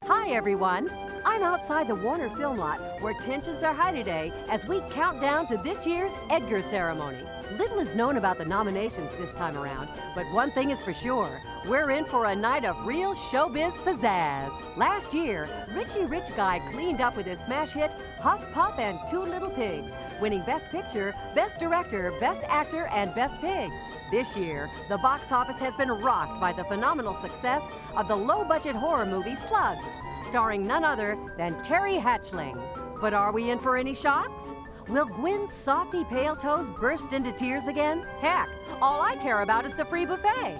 Hi, everyone. I'm outside the Warner Film Lot, where tensions are high today as we count down to this year's Edgar ceremony. Little is known about the nominations this time around, but one thing is for sure. We're in for a night of real showbiz pizzazz. Last year, Richie Rich Guy cleaned up with his smash hit Huff Puff and Two Little Pigs, winning Best Picture, Best Director, Best Actor, and Best Pigs. This year, the box office has been rocked by the phenomenal success of the low-budget horror movie Slugs, starring none other than Terry Hatchling. But are we in for any shocks? Will Gwen's softy pale toes burst into tears again? Heck, all I care about is the free buffet.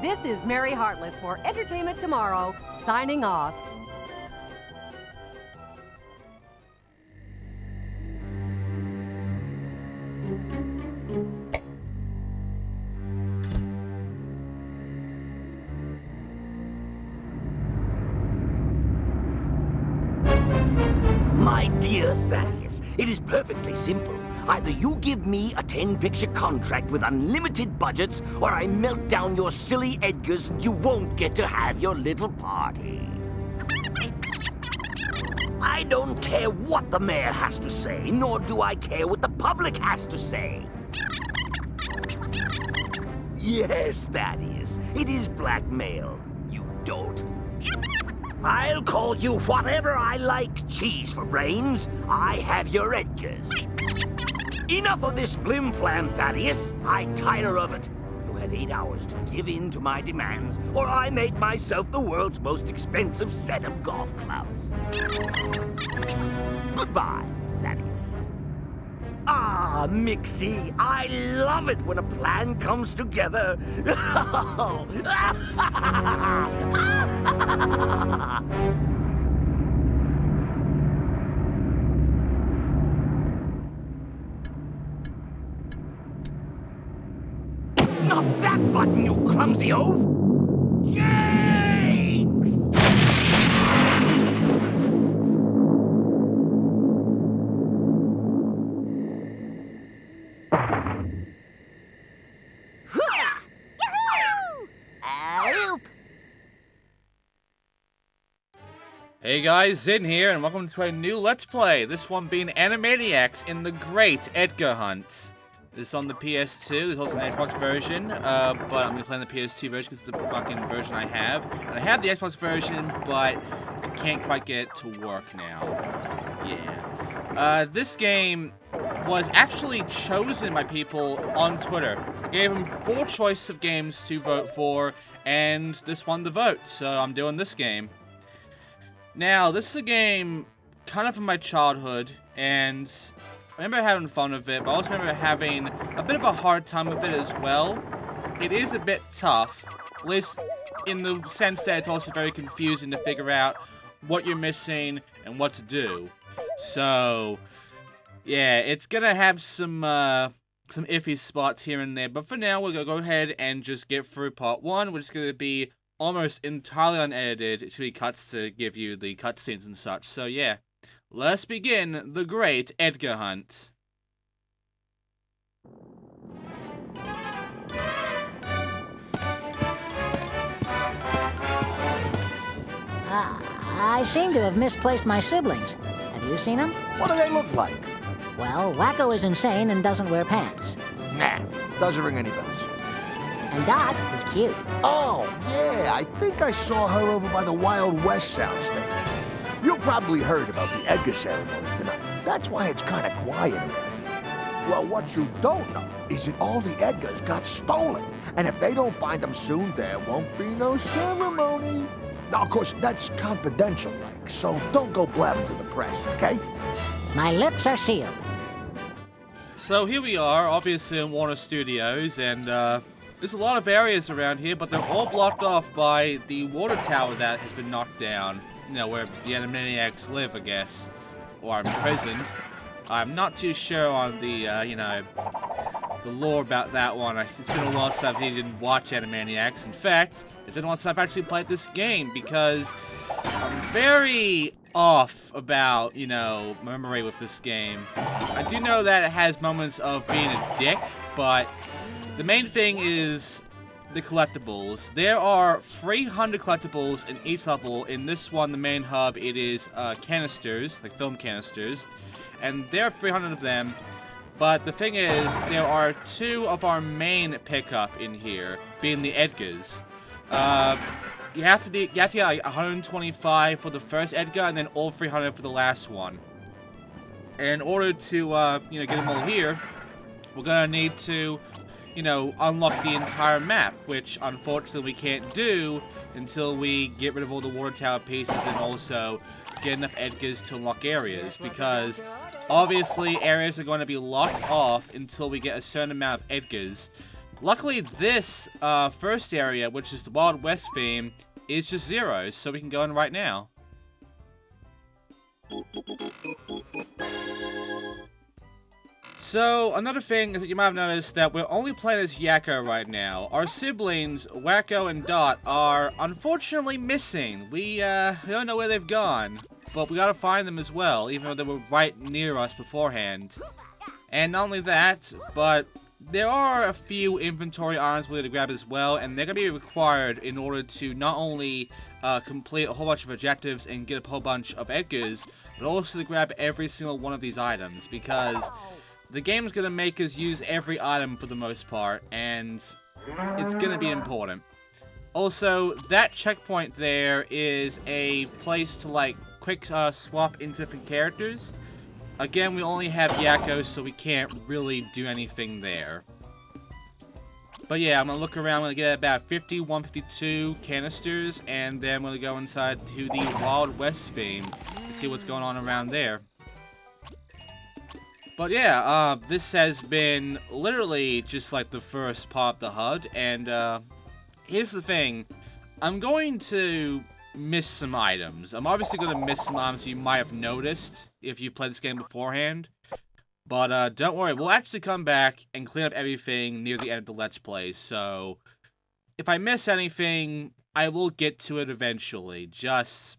This is Mary Heartless for Entertainment Tomorrow, signing off. My dear Thaddeus, it is perfectly simple. Either you give me a 10-picture contract with unlimited budgets, or I melt down your silly Edgars and you won't get to have your little party. I don't care what the mayor has to say, nor do I care what the public has to say. Yes, Thaddeus, it is blackmail, you dolt. I'll call you whatever I like, cheese for brains. I have your Edgars. Enough of this flim-flam, Thaddeus. I tire of it. You have 8 hours to give in to my demands, or I make myself the world's most expensive set of golf clubs. Goodbye, Thaddeus. Ah, Mixie, I love it when a plan comes together. Not that button, you clumsy oaf! Jinx! Hey guys, Zin here, and welcome to a new Let's Play. This one being Animaniacs in the Great Edgar Hunt. This is on the PS2, there's also an Xbox version, but I'm going to play on the PS2 version because it's the fucking version I have. And I have the Xbox version, but I can't quite get it to work now. Yeah. This game was actually chosen by people on Twitter. I gave them 4 choices of games to vote for, and this won the vote, so I'm doing this game. Now, this is a game kind of from my childhood, and I remember having fun with it, but I also remember having a bit of a hard time with it as well. It is a bit tough, at least in the sense that it's also very confusing to figure out what you're missing and what to do. So, yeah, it's gonna have some iffy spots here and there, but for now, we're gonna go ahead and just get through part 1, which is gonna be almost entirely unedited. It's gonna be cuts to give you the cutscenes and such. So yeah, let's begin the Great Edgar Hunt. I seem to have misplaced my siblings. Have you seen them? What do they look like? Well, Wakko is insane and doesn't wear pants. Nah, doesn't ring any bells. And Dot is cute. Oh, yeah, I think I saw her over by the Wild West soundstage. You probably heard about the Edgar ceremony tonight. That's why it's kind of quiet around here. Well, what you don't know is that all the Edgars got stolen. And if they don't find them soon, there won't be no ceremony. Now, of course, that's confidential, like, so don't go blabbing to the press, okay? My lips are sealed. So here we are, obviously in Warner Studios, and there's a lot of areas around here, but they're all blocked off by the water tower that has been knocked down. You know, where the Animaniacs live, I guess. Or are imprisoned. I'm not too sure on the, you know, the lore about that one. It's been a while since I didn't watch Animaniacs. In fact, it's been a while since I've actually played this game because I'm very off about, you know, memory with this game. I do know that it has moments of being a dick, but the main thing is the collectibles. There are 300 collectibles in each level. In this one, the main hub, it is canisters, like film canisters. And there are 300 of them. But the thing is, there are 2 of our main pickup in here, being the Edgars. You have to get like 125 for the first Edgar, and then all 300 for the last one. And in order to, you know, get them all here, we're gonna need to, you know, unlock the entire map, which unfortunately we can't do until we get rid of all the water tower pieces and also get enough Edgars to unlock areas, because obviously areas are going to be locked off until we get a certain amount of Edgars. Luckily, this first area, which is the Wild West theme, is just 0, so we can go in right now. So, another thing is that you might have noticed that we're only playing as Yakko right now. Our siblings, Wakko and Dot, are unfortunately missing. We don't know where they've gone, but we gotta find them as well, even though they were right near us beforehand. And not only that, but there are a few inventory items we're going to grab as well, and they're going to be required in order to not only complete a whole bunch of objectives and get a whole bunch of Edgars, but also to grab every single one of these items, because the game's going to make us use every item for the most part, and it's going to be important. Also, that checkpoint there is a place to, like, quick swap into different characters. Again, we only have Yakko, so we can't really do anything there. But yeah, I'm going to look around. I'm going to get about 51, 52 canisters, and then I'm going to go inside to the Wild West theme to see what's going on around there. But yeah, this has been literally just like the first part of the HUD, and here's the thing. I'm going to miss some items. I'm obviously going to miss some items you might have noticed if you played this game beforehand. But don't worry, we'll actually come back and clean up everything near the end of the Let's Play. So if I miss anything, I will get to it eventually. Just,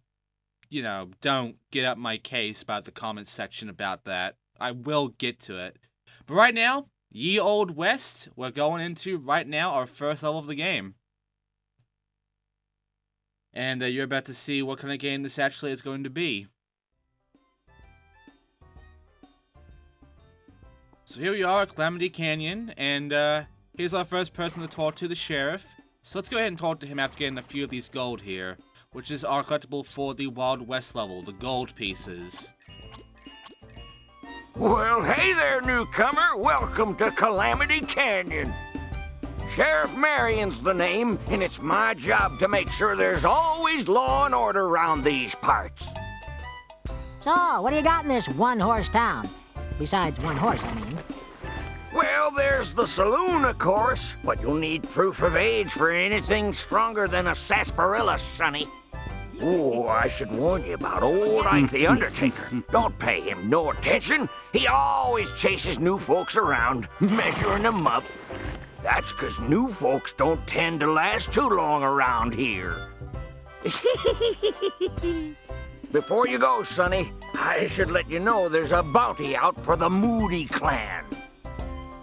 you know, don't get up my case about the comments section about that. I will get to it. But right now, Ye Old West, we're going into right now our first level of the game. And you're about to see what kind of game this actually is going to be. So here we are at Calamity Canyon, and here's our first person to talk to, the sheriff. So let's go ahead and talk to him after getting a few of these gold here, which is our collectible for the Wild West level, the gold pieces. Well, hey there, newcomer. Welcome to Calamity Canyon. Sheriff Marion's the name, and it's my job to make sure there's always law and order around these parts. So, what do you got in this one-horse town? Besides one horse, I mean. Well, there's the saloon, of course, but you'll need proof of age for anything stronger than a sarsaparilla, sonny. Oh, I should warn you about old Ike the Undertaker. Don't pay him no attention. He always chases new folks around, measuring them up. That's 'cause new folks don't tend to last too long around here. Before you go, Sonny, I should let you know there's a bounty out for the Moody clan.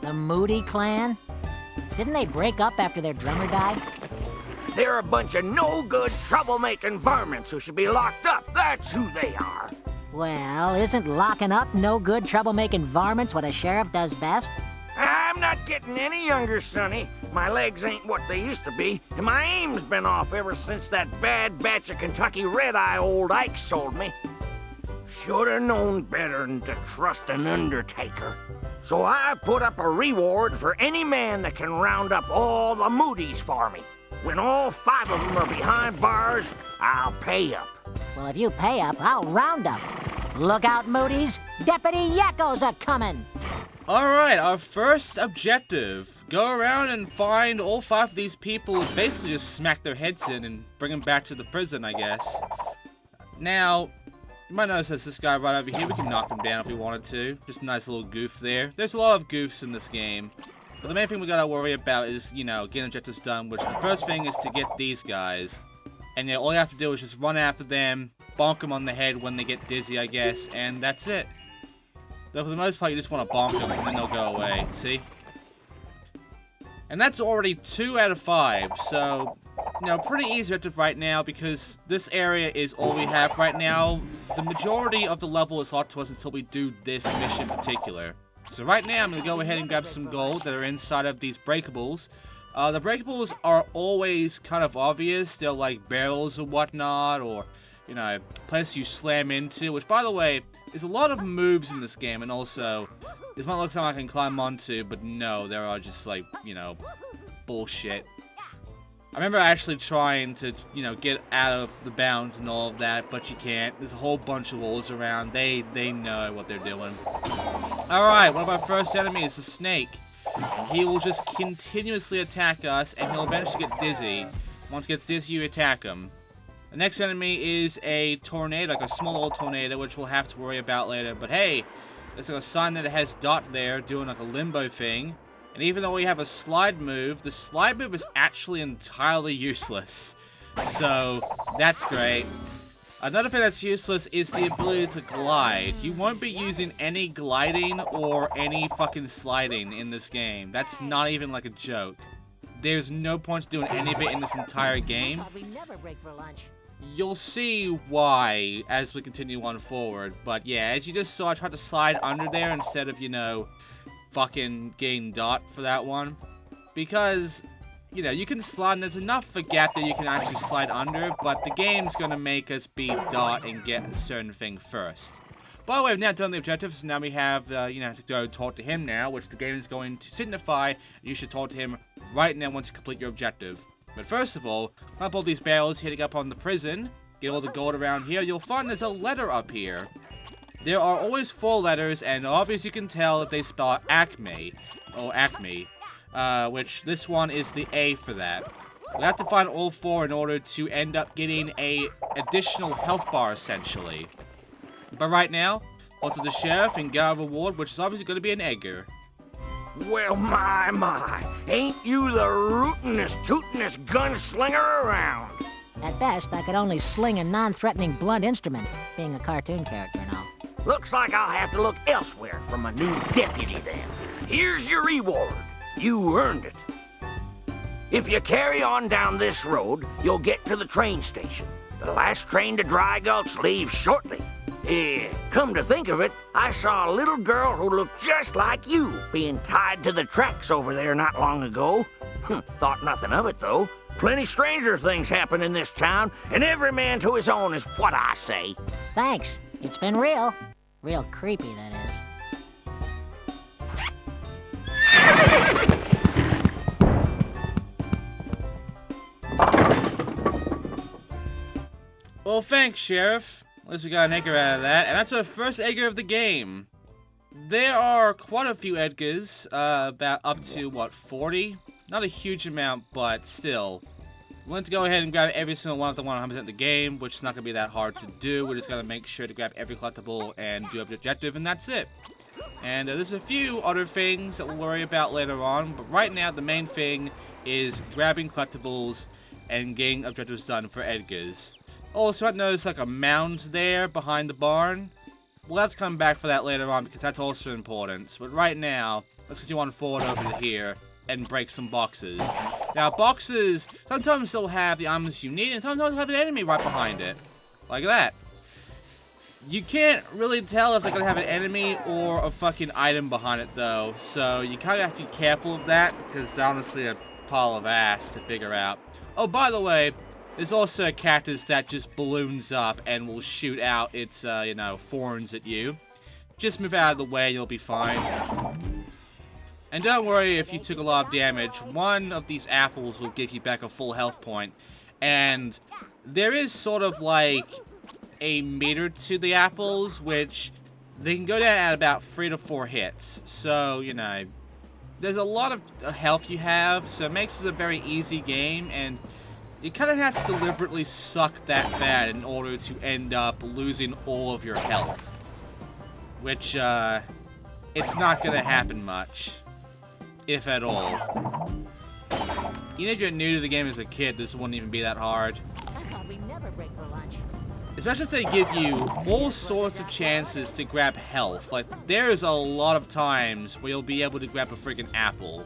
The Moody clan? Didn't they break up after their drummer died? They're a bunch of no-good, troublemaking varmints who should be locked up. That's who they are. Well, isn't locking up no good troublemaking varmints what a sheriff does best? I'm not getting any younger, Sonny. My legs ain't what they used to be, and my aim's been off ever since that bad batch of Kentucky red-eye old Ike sold me. Should've known better than to trust an undertaker. So I put up a reward for any man that can round up all the Moodies for me. When all 5 of them are behind bars, I'll pay up. Well, if you pay up, I'll round up. Look out, Moody's. Deputy Yakko's a coming. Alright, our first objective. Go around and find all 5 of these people who basically just smack their heads in and bring them back to the prison, I guess. Now, you might notice there's this guy right over here. We can knock him down if we wanted to. Just a nice little goof there. There's a lot of goofs in this game. But the main thing we gotta worry about is, you know, getting objectives done, which the first thing is to get these guys. And yeah, all you have to do is just run after them, bonk them on the head when they get dizzy, I guess, and that's it. Though for the most part, you just want to bonk them and then they'll go away, see? And that's already 2 out of 5, so, you know, pretty easy objective right now because this area is all we have right now. The majority of the level is locked to us until we do this mission in particular. So right now, I'm going to go ahead and grab some gold that are inside of these breakables. The breakables are always kind of obvious. They're like barrels or whatnot, or, you know, places you slam into, which, by the way, there's a lot of moves in this game, and also, this might look something I can climb onto, but no, there are just, like, you know, bullshit. I remember actually trying to, you know, get out of the bounds and all of that, but you can't. There's a whole bunch of walls around. They know what they're doing. Alright, one of our first enemies is a snake. He will just continuously attack us, and he'll eventually get dizzy. Once he gets dizzy, you attack him. The next enemy is a tornado, like a small little tornado, which we'll have to worry about later. But hey, there's like a sign that it has Dot there, doing like a limbo thing. And even though we have a slide move, the slide move is actually entirely useless. So, that's great. Another thing that's useless is the ability to glide. You won't be using any gliding or any fucking sliding in this game. That's not even like a joke. There's no point to doing any of it in this entire game. We never break for lunch. You'll see why as we continue on forward. But yeah, as you just saw, I tried to slide under there instead of, you know, fucking getting Dot for that one. Because, you know, you can slide, and there's enough of a gap that you can actually slide under, but the game's gonna make us beat Dot and get a certain thing first. By the way, we've now done the objectives, so now we have, you know, to go talk to him now, which the game is going to signify you should talk to him right now once you complete your objective. But first of all, climb all these barrels, hitting up on the prison, get all the gold around here, you'll find there's a letter up here. There are always 4 letters, and obviously you can tell if they spell Acme, or Acme, which this one is the A for that. We have to find all 4 in order to end up getting a additional health bar, essentially. But right now, on to the sheriff and get our reward, which is obviously going to be an Edgar. Well, my, ain't you the rootin'est, tootin'est gunslinger around? At best, I could only sling a non-threatening blunt instrument, being a cartoon character and all. Looks like I'll have to look elsewhere for my new deputy then. Here's your reward. You earned it. If you carry on down this road, you'll get to the train station. The last train to Dry Gulch leaves shortly. Come to think of it, I saw a little girl who looked just like you being tied to the tracks over there not long ago. Thought nothing of it, though. Plenty stranger things happen in this town, and every man to his own is what I say. Thanks. It's been real. Real creepy, that is. Well, thanks, Sheriff. At least we got an Edgar out of that, and that's our first Edgar of the game. There are quite a few Edgars, about up to, what, 40? Not a huge amount, but still. We want to go ahead and grab every single one of the 100% of the game, which is not going to be that hard to do. We're just going to make sure to grab every collectible and do every objective, and that's it. And there's a few other things that we'll worry about later on, but right now the main thing is grabbing collectibles and getting objectives done for Edgars. Also, I noticed like a mound there behind the barn. Well, let's come back for that later on because that's also important. But right now, let's continue on forward over to here and break some boxes. Now, boxes, sometimes they'll have the items you need, and sometimes they'll have an enemy right behind it. Like that. You can't really tell if they're going to have an enemy or a fucking item behind it, though. So, you kind of have to be careful of that, because it's honestly a pile of ass to figure out. Oh, by the way, there's also a cactus that just balloons up and will shoot out its, you know, thorns at you. Just move out of the way, you'll be fine. And don't worry if you took a lot of damage, one of these apples will give you back a full health point. And there is sort of like a meter to the apples, which they can go down at about 3 to 4 hits. So, you know, there's a lot of health you have, so it makes this a very easy game, and you kind of have to deliberately suck that bad in order to end up losing all of your health. Which, it's not gonna happen much. If at all. Even if you're new to the game as a kid, this wouldn't even be that hard. I thought we'd never break for lunch. Especially if they give you all sorts of chances to grab health. Like, there's a lot of times where you'll be able to grab a freaking apple.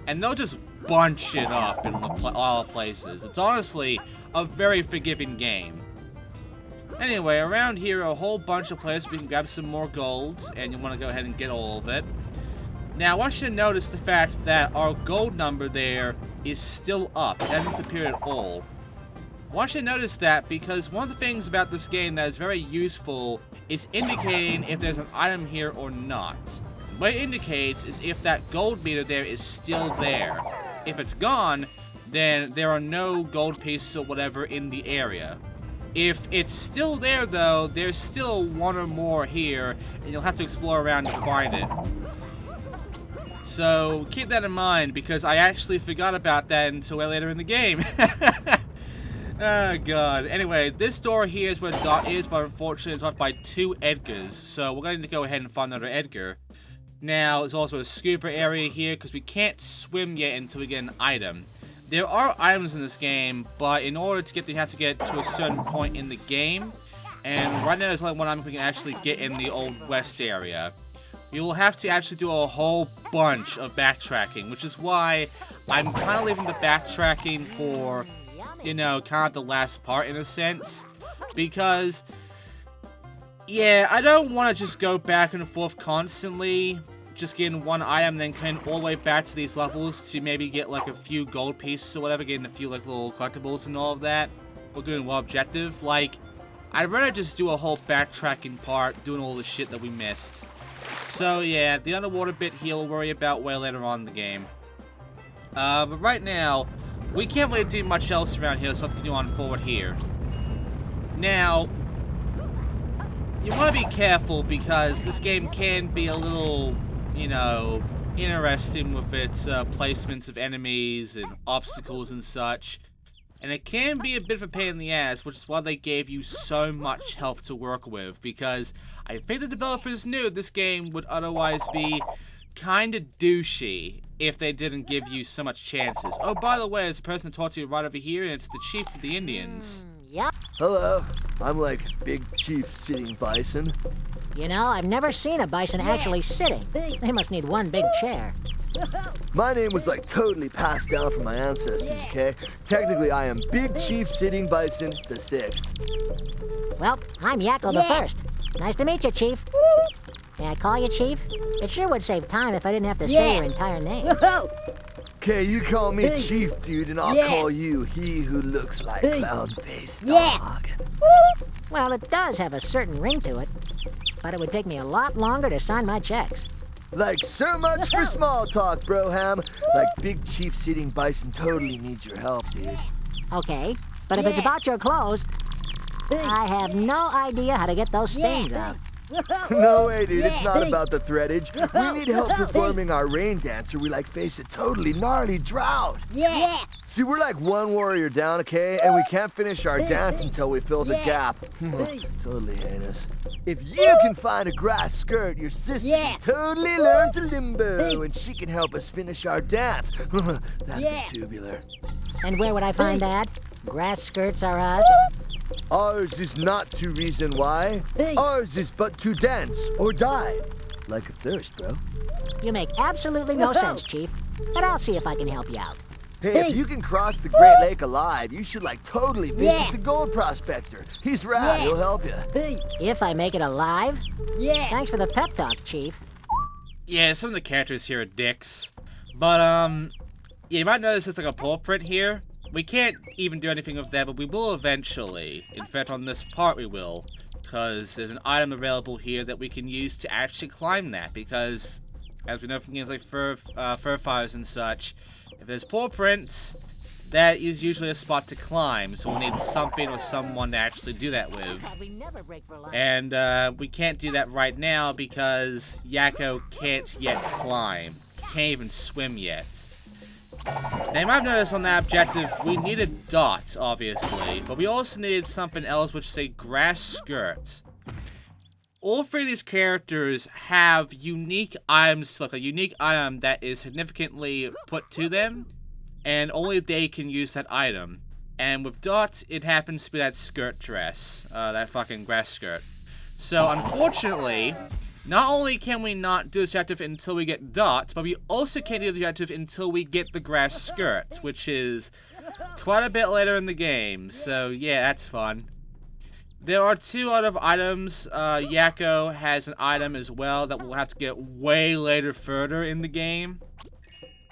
And they'll just bunch it up in all places. It's honestly a very forgiving game. Anyway, around here are a whole bunch of places we can grab some more gold, and you want to go ahead and get all of it. Now, I want you to notice the fact that our gold number there is still up. It hasn't disappeared at all. I want you to notice that because one of the things about this game that is very useful is indicating if there's an item here or not. What it indicates is if that gold meter there is still there. If it's gone, then there are no gold pieces or whatever in the area. If it's still there, though, there's still one or more here, and you'll have to explore around to find it. So, keep that in mind, because I actually forgot about that until way later in the game. Oh, God. Anyway, this door here is where Dot is, but unfortunately it's locked by 2 Edgars, so we're going to go ahead and find another Edgar. Now, there's also a scooper area here, because we can't swim yet until we get an item. There are items in this game, but in order to get them, you have to get to a certain point in the game, and right now there's only one item we can actually get in the Old West area. You will have to actually do a whole bunch of backtracking, which is why I'm kind of leaving the backtracking for, you know, kind of the last part in a sense. Because, yeah, I don't want to just go back and forth constantly, just getting one item, then coming all the way back to these levels to maybe get like a few gold pieces or whatever, getting a few like little collectibles and all of that, or doing one objective. Like, I'd rather just do a whole backtracking part, doing all the shit that we missed. So yeah, the underwater bit here we'll worry about way later on in the game. But right now, we can't really do much else around here, so we'll have to continue on forward here. Now, you want to be careful because this game can be a little, you know, interesting with its placements of enemies and obstacles and such. And it can be a bit of a pain in the ass, which is why they gave you so much health to work with, because I think the developers knew this game would otherwise be kind of douchey if they didn't give you so much chances. Oh, by the way, there's a person to talk to right over here, and it's the chief of the Indians. Yep. Hello, I'm like Big Chief Sitting Bison. You know, I've never seen a bison actually sitting. They must need one big chair. My name was like totally passed down from my ancestors, okay? Technically, I am Big Chief Sitting Bison the 6th. Well, I'm Yakko the First. Nice to meet you, Chief. May I call you Chief? It sure would save time if I didn't have to say your entire name. Okay, you call me Chief, dude, and I'll call you He Who Looks Like Clown-Faced Dog. Well, it does have a certain ring to it, but it would take me a lot longer to sign my checks. Like, so much for small talk, broham. Like, Big Chief Sitting Bison totally needs your help, dude. Okay, but if it's about your clothes, I have no idea how to get those stains out. No way, dude. It's not about the threadage. We need help performing our rain dance or we, like, face a totally gnarly drought. See, we're like one warrior down, okay? And we can't finish our dance until we fill the gap. Totally heinous. If you can find a grass skirt, your sister can totally learn to limbo, and she can help us finish our dance. That'd be tubular. And where would I find that? Grass skirts are us? Ours is not to reason why. Ours is but to dance or die. Like a thirst, bro. You make absolutely no sense, Chief. But I'll see if I can help you out. Hey, if you can cross the Great Lake alive, you should like totally visit the gold prospector. He's rad, he'll help you. If I make it alive? Thanks for the pep talk, Chief. Yeah, some of the characters here are dicks. But, yeah, you might notice there's like a paw print here. We can't even do anything with that, but we will eventually. In fact, on this part we will. Because there's an item available here that we can use to actually climb that. Because as we know from games like Fur Fires and such, if there's paw prints, that is usually a spot to climb, so we need something or someone to actually do that with. And we can't do that right now because Yakko can't yet climb. Can't even swim yet. Now you might have noticed on that objective, we needed Dot, obviously, but we also needed something else, which is a grass skirt. All three of these characters have unique items, like a unique item that is significantly put to them, and only they can use that item. And with Dot, it happens to be that skirt dress, that fucking grass skirt. So unfortunately, not only can we not do this objective until we get Dot, but we also can't do the objective until we get the grass skirt, which is quite a bit later in the game. So yeah, that's fun. There are two other items. Yakko has an item as well that we'll have to get way later further in the game.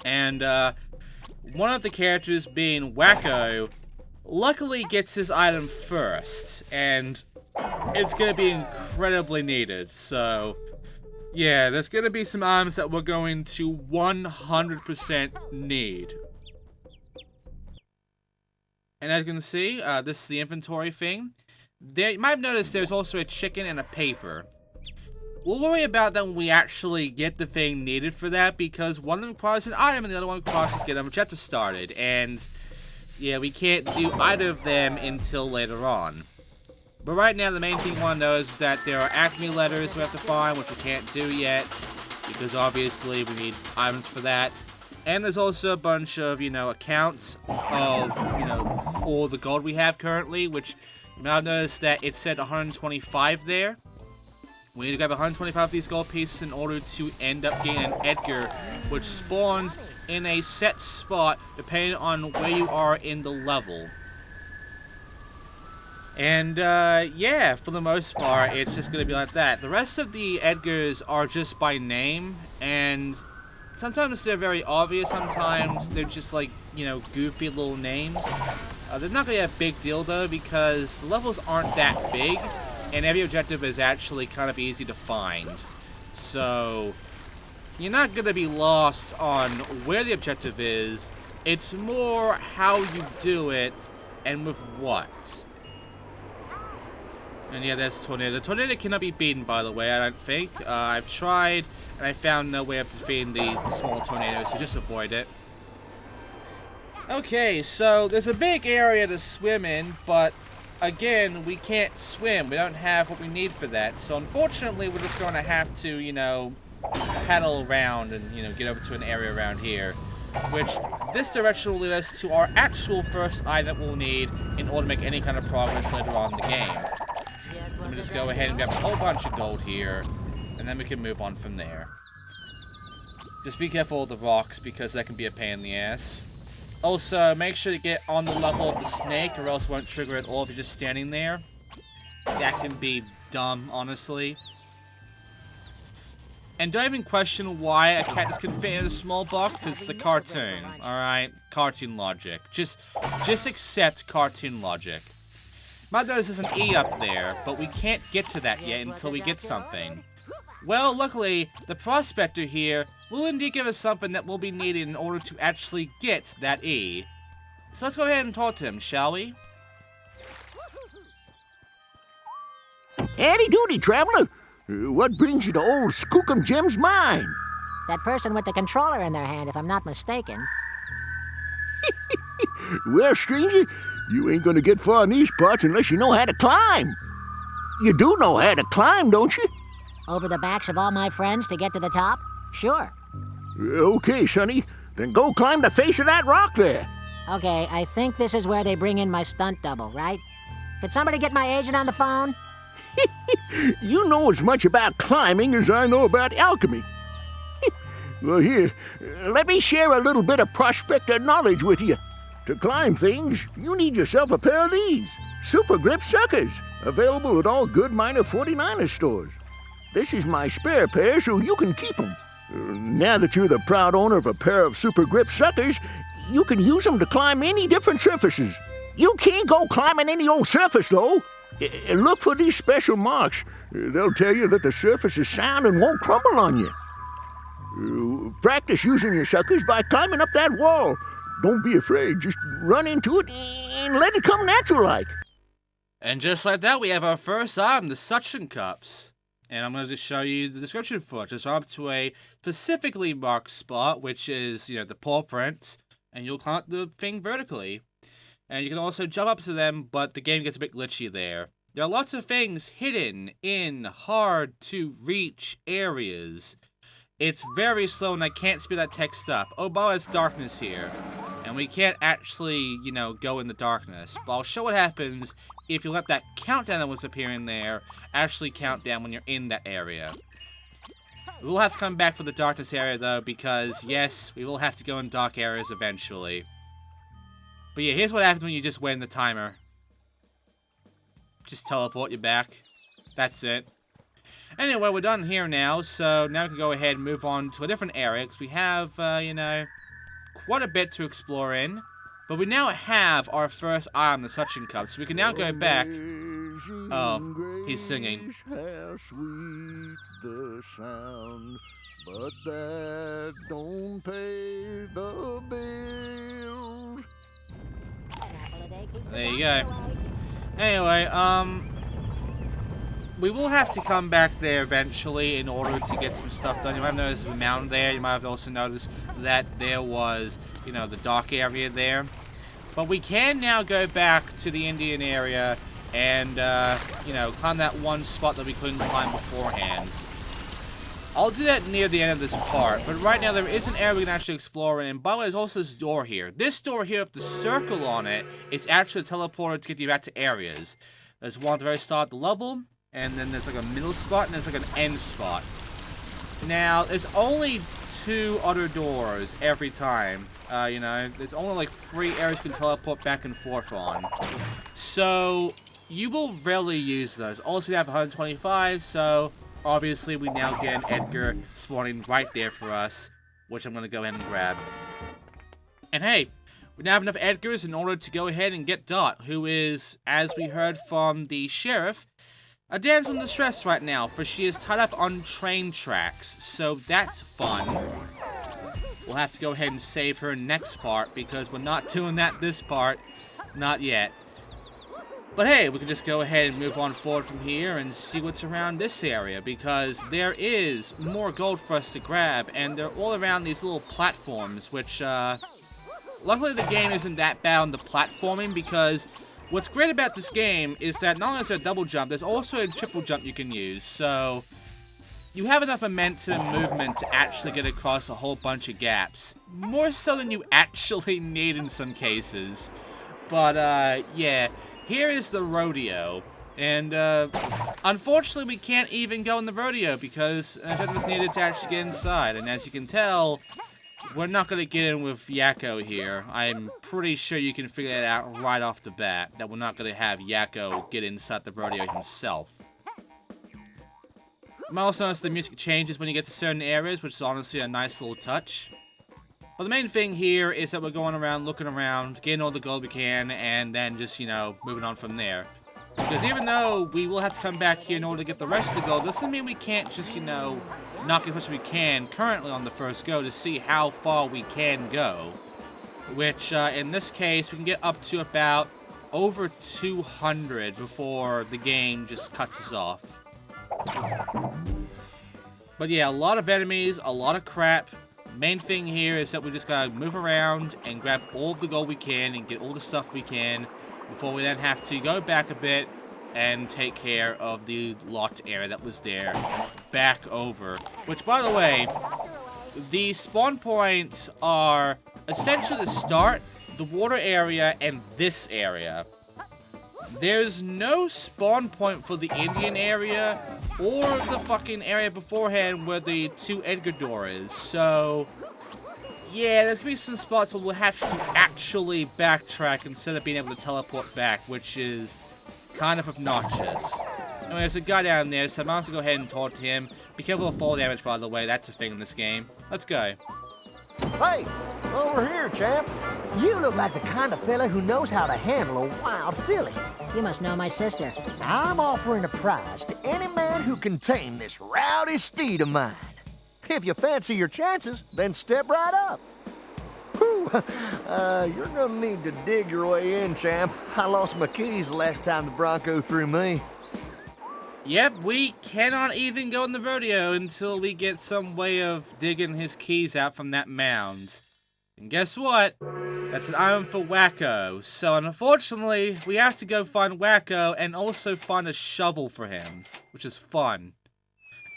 And one of the characters, being Wakko, luckily gets his item first. And it's going to be incredibly needed. So yeah, there's going to be some items that we're going to 100% need. And as you can see, this is the inventory thing. There, you might have noticed there's also a chicken and a paper. We'll worry about that when we actually get the thing needed for that, because one of them requires an item and the other one requires us to get an objective started. And yeah, we can't do either of them until later on. But right now, the main thing you want to know is that there are Acme letters we have to find, which we can't do yet, because obviously we need items for that. And there's also a bunch of, accounts of, all the gold we have currently, which you might notice that it said 125 there. We need to grab 125 of these gold pieces in order to end up getting an Edgar, which spawns in a set spot depending on where you are in the level. And, yeah, for the most part, it's just going to be like that. The rest of the Edgars are just by name, and sometimes they're very obvious, sometimes they're just like, goofy little names. They're not going to be a big deal, though, because the levels aren't that big, and every objective is actually kind of easy to find. So you're not going to be lost on where the objective is. It's more how you do it, and with what. And yeah, there's Tornado. The Tornado cannot be beaten, by the way, I don't think. I've tried, and I found no way of defeating the small tornadoes, so just avoid it. Okay, so there's a big area to swim in, but again, we can't swim. We don't have what we need for that. So unfortunately, we're just going to have to, paddle around and, get over to an area around here. Which, this direction will lead us to our actual first item that we'll need in order to make any kind of progress later on in the game. Let me just go ahead and grab a whole bunch of gold here, and then we can move on from there. Just be careful of the rocks, because that can be a pain in the ass. Also, make sure to get on the level of the snake, or else it won't trigger at all if you're just standing there. That can be dumb, honestly. And don't even question why a cactus can fit in a small box, because it's a cartoon, alright? Cartoon logic. Just accept cartoon logic. Might notice there's an E up there, but we can't get to that yet until we get something. Well, luckily, the prospector here will indeed give us something that will be needed in order to actually get that E. So let's go ahead and talk to him, shall we? Howdy doody, traveler. What brings you to old Skookum Jim's mine? That person with the controller in their hand, if I'm not mistaken. Well, stranger, you ain't gonna get far in these parts unless you know how to climb. You do know how to climb, don't you? Over the backs of all my friends to get to the top? Sure. Okay, sonny. Then go climb the face of that rock there. Okay, I think this is where they bring in my stunt double, right? Could somebody get my agent on the phone? You know as much about climbing as I know about alchemy. Well, here, let me share a little bit of prospector knowledge with you. To climb things, you need yourself a pair of these. Super Grip Suckers, available at all good minor 49er stores. This is my spare pair, so you can keep them. Now that you're the proud owner of a pair of Super Grip Suckers, you can use them to climb any different surfaces. You can't go climbing any old surface, though. Look for these special marks. They'll tell you that the surface is sound and won't crumble on you. Practice using your suckers by climbing up that wall. Don't be afraid. Just run into it and let it come natural-like. And just like that, we have our first item, the suction cups. And I'm going to just show you the description for it. Just up to a specifically marked spot, which is, the paw prints, and you'll climb up the thing vertically. And you can also jump up to them, but the game gets a bit glitchy there. There are lots of things hidden in hard-to-reach areas. It's very slow, and I can't speed that text up. Oh, but there's darkness here. And we can't actually, go in the darkness. But I'll show what happens if you let that countdown that was appearing there actually count down when you're in that area. We will have to come back for the darkness area, though, because, yes, we will have to go in dark areas eventually. But yeah, here's what happens when you just wait in the timer. Just teleport you back. That's it. Anyway, we're done here now, so now we can go ahead and move on to a different area, because we have, quite a bit to explore in. But we now have our first item, the suction cup, so we can now go back. Oh, he's singing. How sweet the sound, but that don't pay the bills. There you go. Anyway, we will have to come back there eventually in order to get some stuff done. You might have noticed the mountain there. You might have also noticed that there was, the dock area there. But we can now go back to the Indian area and, climb that one spot that we couldn't climb beforehand. I'll do that near the end of this part, but right now there is an area we can actually explore in, and by the way, there's also this door here. This door here with the circle on it, it's actually a teleporter to get you back to areas. There's one at the very start of the level, and then there's like a middle spot, and there's like an end spot. Now, there's only 2 other doors every time. There's only like 3 areas you can teleport back and forth on. So, you will rarely use those. Also, you have 125, so obviously we now get an Edgar spawning right there for us, which I'm going to go ahead and grab. And hey, we now have enough Edgars in order to go ahead and get Dot, who is, as we heard from the sheriff, a damsel in distress right now, for she is tied up on train tracks, so that's fun. We'll have to go ahead and save her next part, because we're not doing that this part. Not yet. But hey, we can just go ahead and move on forward from here and see what's around this area, because there is more gold for us to grab, and they're all around these little platforms, which, luckily the game isn't that bad on the platforming, because what's great about this game is that not only is there a double jump, there's also a triple jump you can use, so you have enough momentum and movement to actually get across a whole bunch of gaps. More so than you actually need in some cases. But, yeah, here is the rodeo. And, unfortunately, we can't even go in the rodeo because it was needed to actually get inside. And as you can tell, we're not going to get in with Yakko here. I'm pretty sure you can figure that out right off the bat, that we're not going to have Yakko get inside the rodeo himself. You might also notice the music changes when you get to certain areas, which is honestly a nice little touch. But the main thing here is that we're going around, looking around, getting all the gold we can, and then just, moving on from there. Because even though we will have to come back here in order to get the rest of the gold, doesn't mean we can't just, knock as much as we can currently on the first go to see how far we can go. Which, in this case, we can get up to about over 200 before the game just cuts us off. But yeah, a lot of enemies, a lot of crap. Main thing here is that we just gotta move around and grab all of the gold we can and get all the stuff we can before we then have to go back a bit and take care of the locked area that was there back over. Which, by the way, the spawn points are essentially the start, the water area, and this area. There's no spawn point for the Indian area or the fucking area beforehand where the 2 Edgar door is. So, yeah, there's gonna be some spots where we'll have to actually backtrack instead of being able to teleport back, which is kind of obnoxious. Anyway, there's a guy down there, so I might as well go ahead and talk to him. Be careful of fall damage, by the way. That's a thing in this game. Let's go. Hey, over here, champ. You look like the kind of fella who knows how to handle a wild filly. You must know my sister. I'm offering a prize to any man who can tame this rowdy steed of mine. If you fancy your chances, then step right up. Whew. You're gonna need to dig your way in, champ. I lost my keys the last time the Bronco threw me. Yep, we cannot even go in the rodeo until we get some way of digging his keys out from that mound. And guess what? That's an item for Wakko. So unfortunately, we have to go find Wakko and also find a shovel for him, which is fun.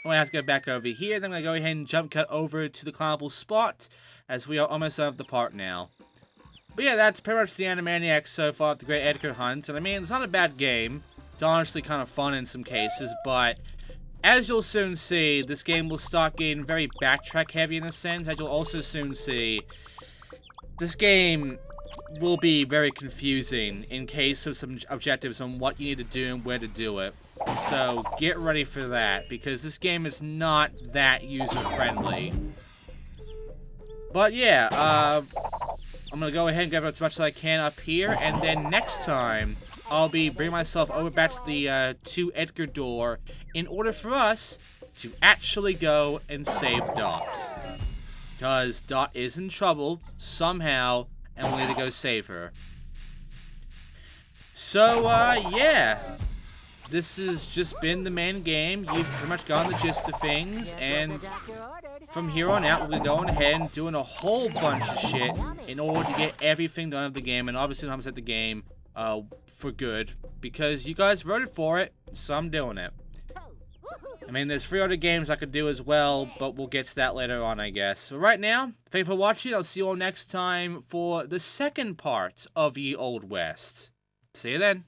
I'm gonna have to go back over here, then I'm gonna go ahead and jump cut over to the climbable spot, as we are almost out of the part now. But yeah, that's pretty much the Animaniacs so far of the Great Edgar Hunt. And I mean, it's not a bad game. It's honestly kind of fun in some cases, but as you'll soon see, this game will start getting very backtrack heavy in a sense. As you'll also soon see, this game will be very confusing in case of some objectives on what you need to do and where to do it. So get ready for that, because this game is not that user-friendly. But yeah, I'm going to go ahead and grab as much as I can up here, and then next time, I'll be bringing myself over back to the to Edgar door in order for us to actually go and save Dot. Because Dot is in trouble somehow, and we need to go save her. So, yeah. This has just been the main game. You've pretty much gotten the gist of things, and from here on out, we're going ahead and doing a whole bunch of shit in order to get everything done of the game, and obviously I'm set the game for good, because you guys voted for it, so I'm doing it. I mean, there's 3 other games I could do as well, but we'll get to that later on, I guess. But right now, thank you for watching. I'll see you all next time for the second part of Ye Old West. See you then.